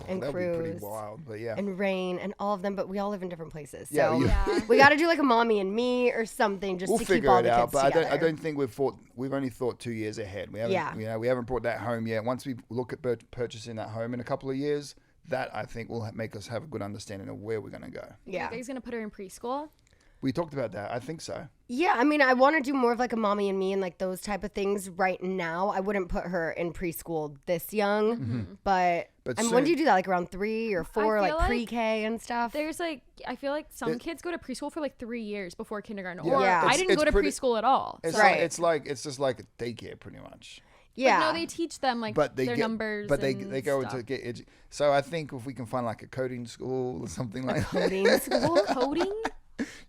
and That would be cruise pretty wild. But yeah. and rain and all of them. But we all live in different places. So Yeah, Yeah. we got to do like a mommy and me or something just We'll to keep figure all it the out, kids but together. I don't think we've only thought 2 years ahead. We haven't, we haven't brought that home yet. Once we look at purchasing that home in a couple of years, that I think will make us have a good understanding of where we're going to go. Yeah. Are you guys going to put her in preschool? We talked about that. I think so. Yeah, I mean, I want to do more of like a mommy and me and like those type of things right now. I wouldn't put her in preschool this young, but But I mean, soon- when do you do that? Like around 3 or 4, feel like like pre-K and stuff? There's like, I feel like some kids go to preschool for like 3 years before kindergarten. Yeah. Or Yeah. I It's- didn't it's go to pretty- preschool at all. It's So. Right. it's just like a daycare pretty much. Yeah. But no, they teach them like But they their get numbers. But they and go stuff. into get so I think if we can find like a coding school or something like that. Coding school? Coding.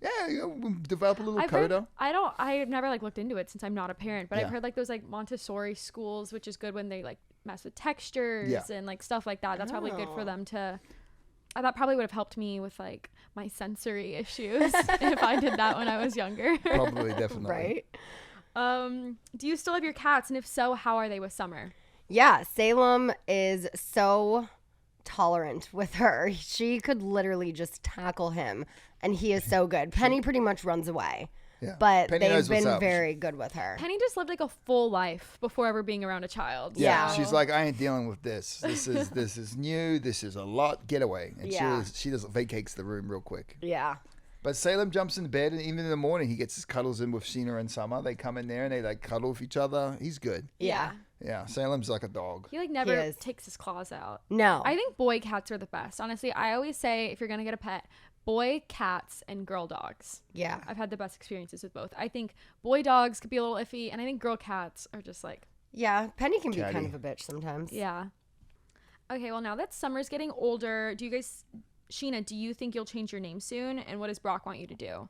Yeah, we'll develop a little I've coder. heard, I've never like looked into it since I'm not a parent, but Yeah. I've heard like those like Montessori schools, which is good when they like mess with textures Yeah. and like stuff like that. That's probably good for Oh. them to. That probably would have helped me with like my sensory issues if I did that when I was younger. Probably, definitely. Right? Do you still have your cats, and if so, how are they with Summer? Yeah, Salem is so tolerant with her. She could literally just tackle him, and he is so good. Penny pretty much runs away, Yeah. but Penny they've knows what's been up. very good with her. Penny just lived like a full life before ever being around a child. Yeah. so- She's like, I ain't dealing with this. This is new. This is a lot. Get away. And Yeah. she just vacates the room real quick. Yeah. But Salem jumps in bed, and even in the morning, he gets his cuddles in with Scheana and Summer. They come in there and they like cuddle with each other. He's good. Yeah. Yeah, Salem's like a dog. He like never is. takes his claws out. No. I think boy cats are the best. Honestly, I always say if you're gonna get a pet, boy cats and girl dogs. Yeah. I've had the best experiences with both. I think boy dogs could be a little iffy, and I think girl cats are just like, Yeah. Penny can be Catty. kind of a bitch sometimes. yeah. Okay, well now that Summer's getting older, Scheana, do you think you'll change your name soon? And what does Brock want you to do?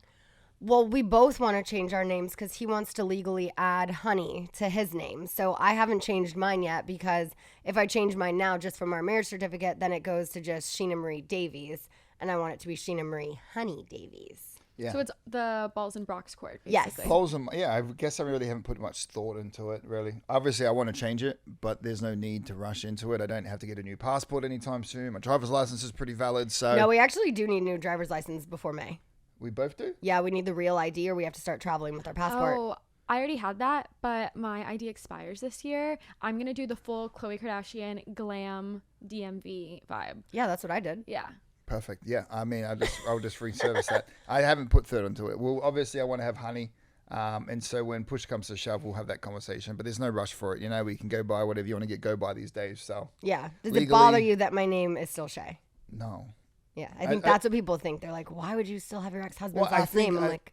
Well, we both want to change our names because he wants to legally add Honey to his name. So I haven't changed mine yet because if I change mine now just from our marriage certificate, then it goes to just Scheana Marie Davies. And I want it to be Scheana Marie Honey Davies. Yeah. So it's the balls in Brock's court, Yes. basically. Polls and yeah, I guess I really haven't put much thought into it. Really, obviously, I want to change it, but there's no need to rush into it. I don't have to get a new passport anytime soon. My driver's license is pretty valid, so No, we actually do need a new driver's license before May. we both do. Yeah, we need the real ID or we have to start traveling with our passport. Oh, I already had that, but my ID expires this year. I'm going to do the full Khloe Kardashian glam DMV vibe. Yeah, that's what I did. Yeah. Perfect. Yeah, I mean, I'll just reservice that. I haven't put thought into it. Well, obviously, I want to have honey, and so when push comes to shove, we'll have that conversation. But there's no rush for it. You know, we can go by whatever you want to go by these days. So Yeah. Does Legally- it bother you that my name is still Shay? no. Yeah, I think that's what people think. They're like, why would you still have your ex-husband's last name? I'm like,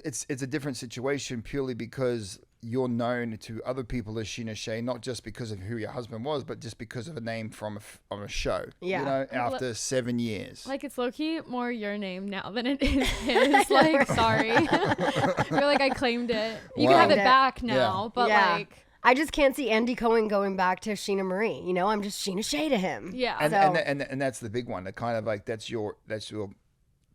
it's a different situation purely because you're known to other people as Scheana Shay, not just because of who your husband was, but just because of a name from a show. Yeah. You know, after 7 years. Like, it's low-key more your name now than it is his. Like, sorry. I feel like I claimed it. You Wow. can have it Yeah. back now, but yeah. like, I just can't see Andy Cohen going back to Sheena Marie. You know, I'm just Scheana Shay to him. yeah. And that's the big one. That kind of like that's your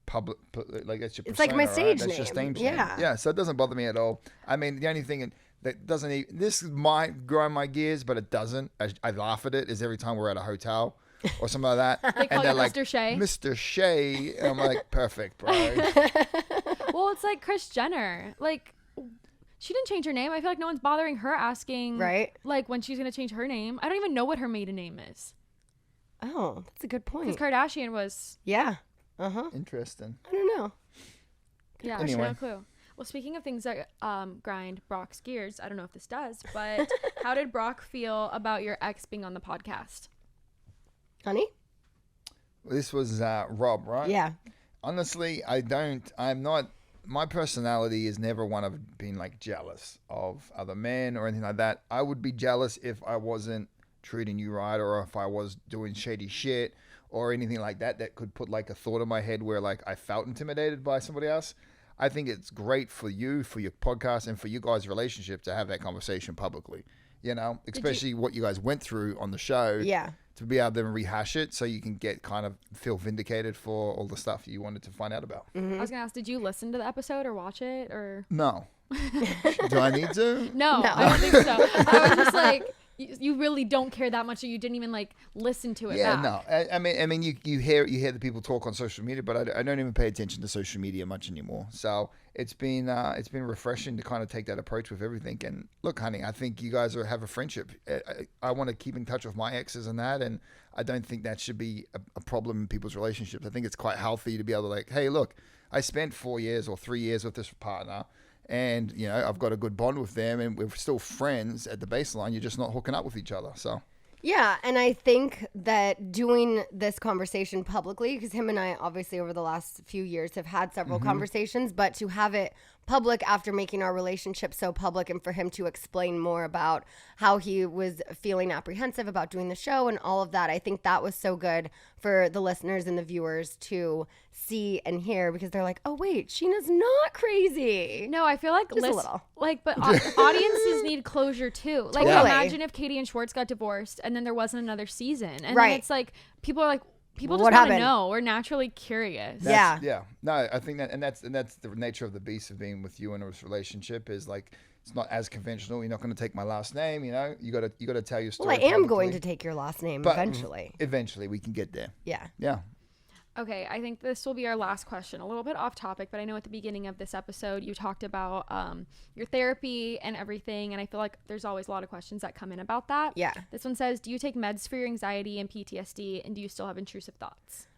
public, like that's your It's like persona, my right? stage That's your name. stage Yeah. name. Yeah, so it doesn't bother me at all. I mean, the only thing that doesn't even, this might grind my gears, but it doesn't. I laugh at it is every time we're at a hotel or something like that. They call they're you like, Mr. Shay. Mr. Shay. And I'm like, perfect, bro. Well, it's like Kris Jenner. Like, she didn't change her name. I feel like no one's bothering her asking, Right. like, when she's going to change her name. I don't even know what her maiden name is. Oh, that's a good Because point. Kardashian was, Yeah. Uh-huh. Interesting. I don't know. yeah, Anyway. she had no clue. Well, speaking of things that grind Brock's gears, I don't know if this does, but how did Brock feel about your ex being on the podcast? Honey? This was Rob, right? Yeah. Honestly, my personality is never one of being like jealous of other men or anything like that. I would be jealous if I wasn't treating you right or if I was doing shady shit or anything like that could put like a thought in my head where like I felt intimidated by somebody else. I think it's great for you, for your podcast, and for you guys' relationship to have that conversation publicly. You know, especially what you guys went through on the show. Yeah. To be able to rehash it so you can get kind of feel vindicated for all the stuff you wanted to find out about. I was going to ask, did you listen to the episode or watch it or? No. Do I need to? No, I don't think so. I was just like, you really don't care that much, or you didn't even like listen to it. Yeah, back. no. I mean, you hear the people talk on social media, but I don't even pay attention to social media much anymore. So it's been refreshing to kind of take that approach with everything. And look, honey, I think you guys have a friendship. I want to keep in touch with my exes and that, and I don't think that should be a problem in people's relationships. I think it's quite healthy to be able to like, hey, look, I spent 4 years or 3 years with this partner. And, you know, I've got a good bond with them and we're still friends at the baseline. You're just not hooking up with each other. So, Yeah, and I think that doing this conversation publicly, because him and I obviously over the last few years have had several conversations, but to have it public after making our relationship so public and for him to explain more about how he was feeling apprehensive about doing the show and all of that, I think that was so good for the listeners and the viewers to see and hear because they're like, oh wait, Sheena's not crazy. No, I feel like Just a little. like, but audiences need closure too. Like, Totally. imagine if Katie and Schwartz got divorced and then there wasn't another season, and Right. then it's like people are like, people What just want to happened? know. We're naturally curious. Yeah. yeah. No, I think that's the nature of the beast of being with you in a relationship is like it's not as conventional. You're not going to take my last name. You know, you got to tell your story. Well, I am publicly. going to take your last name But eventually. Eventually, we can get there. Yeah. Yeah. Okay, I think this will be our last question. A little bit off topic, but I know at the beginning of this episode you talked about your therapy and everything, and I feel like there's always a lot of questions that come in about that. Yeah. This one says, do you take meds for your anxiety and PTSD, and do you still have intrusive thoughts?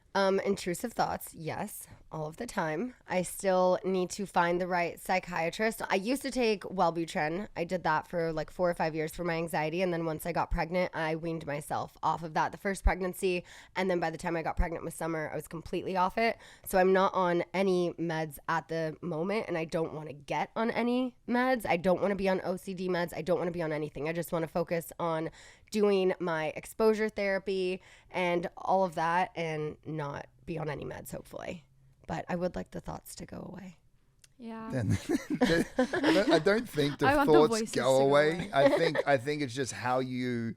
Intrusive thoughts, yes, all of the time. I still need to find the right psychiatrist. I used to take Wellbutrin. I did that for like 4 or 5 years for my anxiety. And then once I got pregnant, I weaned myself off of that the first pregnancy. And then by the time I got pregnant with Summer, I was completely off it. So I'm not on any meds at the moment. And I don't want to get on any meds. I don't want to be on OCD meds. I don't want to be on anything. I just want to focus on doing my exposure therapy and all of that and not be on any meds, hopefully. But I would like the thoughts to go away. Yeah. And I don't think the I want the thoughts voices to go go away. away. I think it's just how you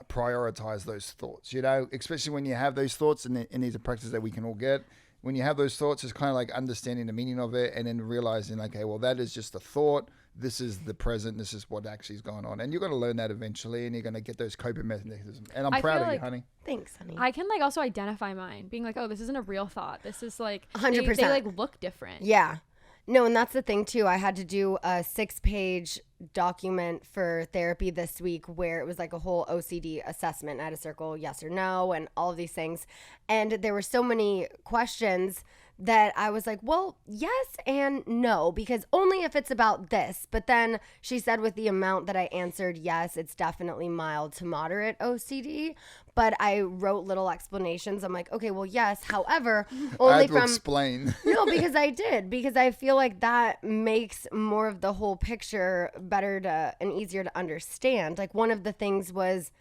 prioritize those thoughts. You know, especially when you have those thoughts, and these are practices that we can all get. when you have those thoughts, it's kind of like understanding the meaning of it and then realizing, okay, well, that is just a thought. This is the present. This is what actually is going on. And you're going to learn that eventually, and you're going to get those coping mechanisms. And I'm proud of you, honey. Thanks, honey. I can like also identify mine, being like, oh, this isn't a real thought. This is like 100%. They like look different. Yeah. No, and that's the thing too. I had to do a 6-page document for therapy this week where it was like a whole OCD assessment. I had to circle yes or no and all of these things. And there were so many questions that I was like, well, yes and no, because only if it's about this. But then she said with the amount that I answered yes, it's definitely mild to moderate OCD. But I wrote little explanations. I'm like, okay, well, yes. However, only I had to from explain. No, because I did, because I feel like that makes more of the whole picture better to and easier to understand. Like one of the things was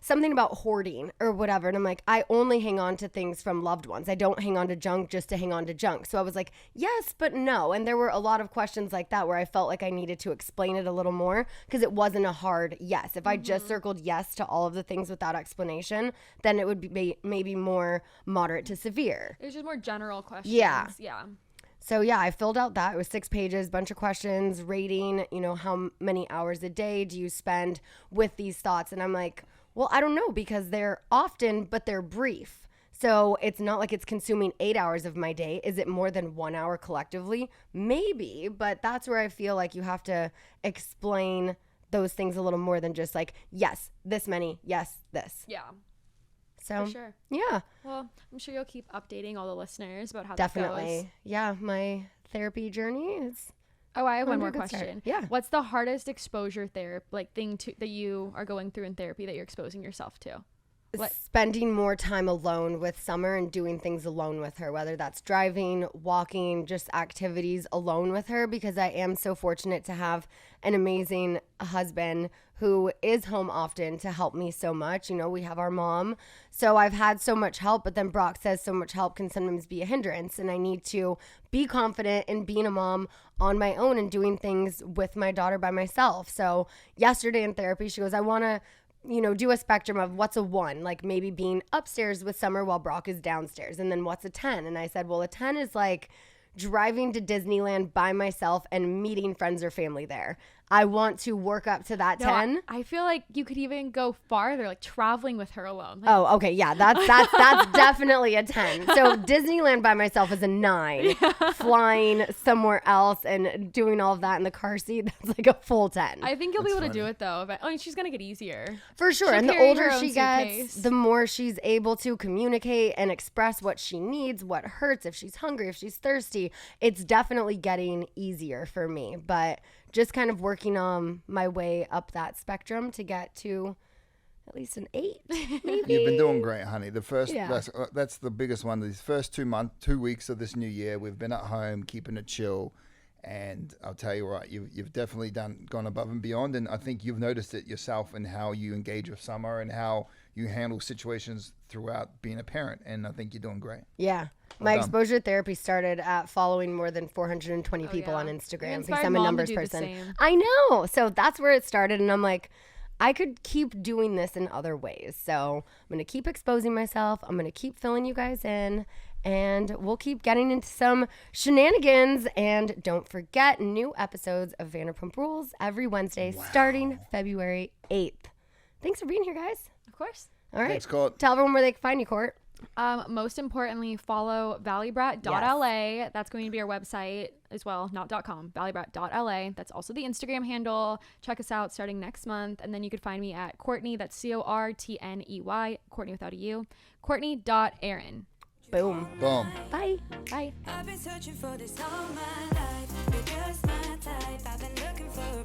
something about hoarding or whatever. And I'm like, I only hang on to things from loved ones. I don't hang on to junk just to hang on to junk. So I was like, yes, but no. And there were a lot of questions like that where I felt like I needed to explain it a little more because it wasn't a hard yes. If I just circled yes to all of the things without explanation, then it would be maybe more moderate to severe. It was just more general questions. Yeah. Yeah. So yeah, I filled out that. It was 6 pages, bunch of questions, rating, how many hours a day do you spend with these thoughts? And I'm like, well, I don't know because they're often, but they're brief. So it's not like it's consuming 8 hours of my day. Is it more than 1 hour collectively? Maybe, but that's where I feel like you have to explain those things a little more than just like, yes, this many, yes, this. Yeah. So, For sure. yeah. Well, I'm sure you'll keep updating all the listeners about how Definitely. that goes. Yeah, my therapy journey is... Oh, I have one Under more a good start. question. Yeah. What's the hardest exposure thing that you are going through in therapy that you're exposing yourself to? What? Spending more time alone with Summer and doing things alone with her, whether that's driving, walking, just activities alone with her, because I am so fortunate to have an amazing husband who is home often to help me so much. We have our mom. So I've had so much help, but then Brock says so much help can sometimes be a hindrance. And I need to be confident in being a mom on my own and doing things with my daughter by myself. So yesterday in therapy, she goes, I want to do a spectrum of what's a 1, like maybe being upstairs with Summer while Brock is downstairs. And then what's a 10? And I said, well, a 10 is like driving to Disneyland by myself and meeting friends or family there. I want to work up to that 10. No, I feel like you could even go farther, like traveling with her alone. Like, Oh, okay. Yeah, that's definitely a 10. So Disneyland by myself is a 9. Flying somewhere else and doing all of that in the car seat, that's like a full 10. I think you'll be able to do it though. But she's gonna get easier. For sure. She'll And the carry older her own she gets, suitcase. the more she's able to communicate and express what she needs, what hurts, if she's hungry, if she's thirsty. It's definitely getting easier for me. But just kind of working on my way up that spectrum to get to at least an 8, maybe. You've been doing great, honey. The first, Yeah. that's the biggest one. These first 2 weeks of this new year, we've been at home, keeping it chill. And I'll tell you what, you've definitely gone above and beyond. And I think you've noticed it yourself in how you engage with Summer and how you handle situations throughout being a parent. And I think you're doing great. Yeah. My exposure therapy started at following more than 420 people on You Instagram because inspired I'm a Mom to numbers do the person. same. I know. So that's where it started. And I'm like, I could keep doing this in other ways. So I'm going to keep exposing myself. I'm going to keep filling you guys in. And we'll keep getting into some shenanigans. And don't forget, new episodes of Vanderpump Rules every Wednesday starting February 8th. Thanks for being here, guys. Of course. All right. Thanks, Court. Tell everyone where they can find you, Court. Most importantly, follow valleybrat.la. That's going to be our website as well, not .com, valleybrat.la. That's also the Instagram handle. Check us out starting next month. And then you could find me at Cortney, that's Cortney, Cortney without a U, Cortney.Aaron. Boom. Boom. Bye. Bye. I've been searching for this all my life. You're just my type. I've been looking for a